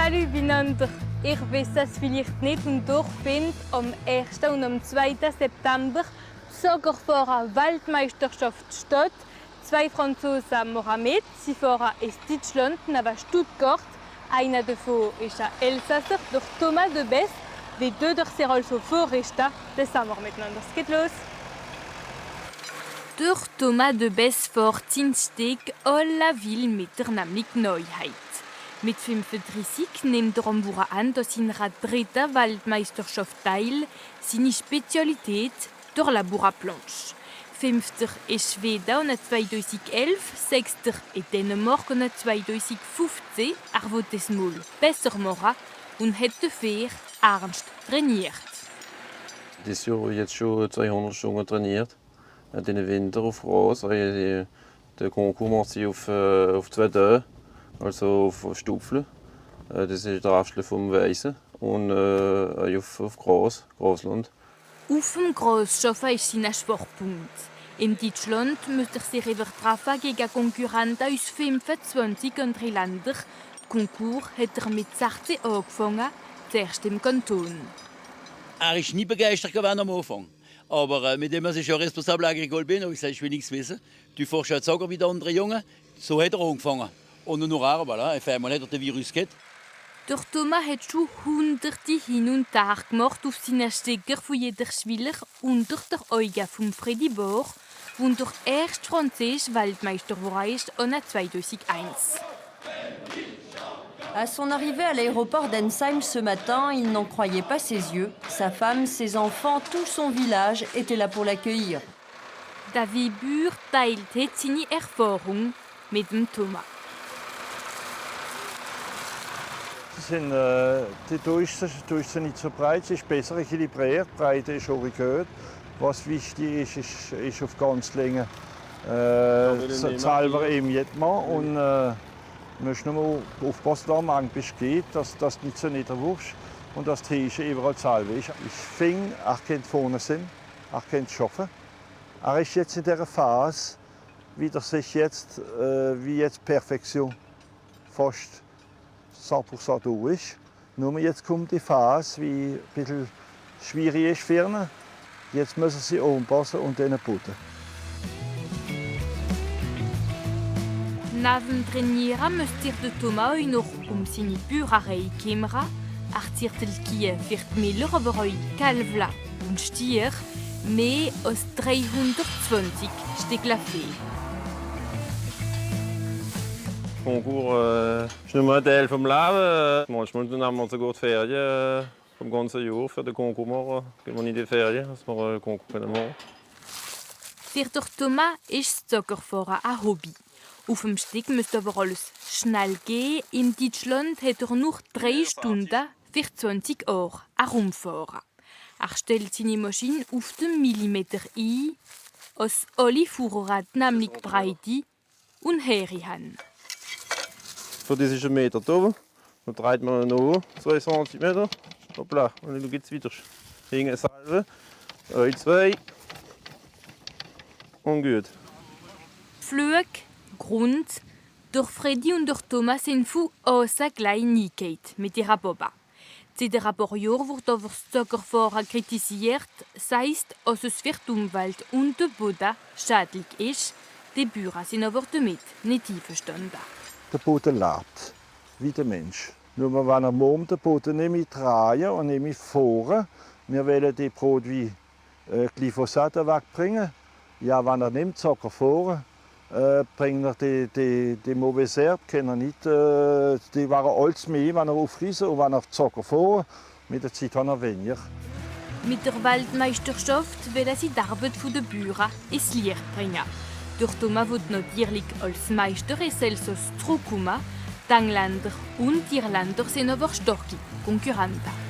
Salut binander. Ich weiß es vielleicht nicht und doch findet am 1. und am 2. September Zuckerfahrer Weltmeisterschaft statt. 2 Franzosen Mohamed, sie fahren in Deutschland nach Stuttgart. Einer davon ist ein Elsasser, der Thomas de Bess. Die deux sind also Vorrichter. Das haben wir miteinander. Es geht los. Der Thomas de Bess fährt Dienstag alle Ville mit der nämlich Neuheit. Mit 35 nimmt er am Wochenende an seiner dritten Weltmeisterschaft teil. Seine Spezialität der Labouraplanche. 5. in Schweden und 2011, 6. in Dänemark und 2015. Er will das mal besser machen und hat dafür ernst trainiert. Dieses Jahr habe ich jetzt schon 200 Stunden trainiert. Den Winter auf Gras. Den Konkurs mache ich auf 2 Tage, also auf Stufel. Das ist der Rest vom Weisen und auf Grasland. Auf dem Gras arbeiten ist sein Schwachpunkt. In Deutschland muss er sich übertreffen gegen Konkurrenten aus 25 anderen Ländern. Den Konkurs hat er mit 16 angefangen, zuerst im Kanton. Er ist nie begeistert gewesen am Anfang. Aber mit dem, dass ich ja responsable agricole bin, habe ich gesagt, ich will nichts wissen. Du fährst halt sagen wie der andere Junge. So hat er angefangen. Und nur er, voilà. Auf einmal hat er den Virus gehabt. Der Thomas hat schon hunderte Hin- und Her gemacht auf seinen Stecker von jeder Schwiller unter der Augen von Freddy Bohr, der der erste französische Weltmeister war en 2001. À son arrivée à l'aéroport d'Ensheim ce matin, il n'en croyait pas ses yeux. Sa femme, ses enfants, tout son village étaient là pour l'accueillir. David Bür teilt seine Erfahrung mit dem Thomas. Die Durchsatz ist nicht so breit, sie ist besser equilibriert, die Breite ist auch gehört. Was wichtig ist auf ganz Länge selber eben jetzt mal und müssen nur aufpassen, dass man geht, dass das nicht so niederwuchst und dass die Tische überall selber ist. Ich finde, er könnte vorne sein, er könnte schaffen. Er ist jetzt in dieser Phase, wie jetzt Perfektion fast 100% durch ist. Nur jetzt kommt die Phase, die ein bisschen schwierig ist für ihn. Jetzt müssen sie anpassen und dann putzen. Nach dem Trainieren müsste der Thomas noch seine Bücherei kümmern. Er zieht die Kühe für die Milch, aber auch Kälbler und Stier. Mehr als 320 Stücke Vieh. Der Konkurs ist nur ein Teil des Lebens. Manchmal nehmen wir sogar die Ferien vom ganzen Jahr für den Konkurs machen. Gehen wir nicht in die Ferien, dass wir einen Konkurs machen können. Für den Thomas ist das Zuckerfahren ein Hobby. Auf dem Steg müsste aber alles schnell gehen. In Deutschland hat er noch 3 Stunden für 20 Jahre herumfahren. Er stellt seine Maschine auf den Millimeter ein, als alle Fahrer nämlich Breite und Heere haben. Für das ist 1 Meter oben. Dann dreht man noch 2 cm. Hoppla, und dann geht es weiter. Hinten selber, 2 und gut. Flug, Grund, durch Freddy und durch Thomas sind von außen gleich nicht mit ihrer Boba. Seit ein paar Jahren wird aber das Zuckerfahren kritisiert, sei es, dass es für die Umwelt und den Boden schädlich ist. Die Bauern sind aber damit nicht einverstanden. Der Boden lebt, wie der Mensch. Nur wenn er morgen den Boden nicht mehr drehen und nicht mehr fahren, wir wollen die Produkte Glyphosat wegbringen. Ja, wenn er nimmt Zucker fahren, bringt er die mauvaise Herbe, kann er nicht, die waren alles mehr, wenn er aufreißen und wenn er Zucker fahren, mit der Zeit hat er weniger. Mit der Weltmeisterschaft wollen sie die Arbeit der Bauern ins Licht bringen. Der Thomas wird natürlich als Meister ins Elsass zurückkommen. Die Engländer und die Irländer sind aber starke Konkurrenten.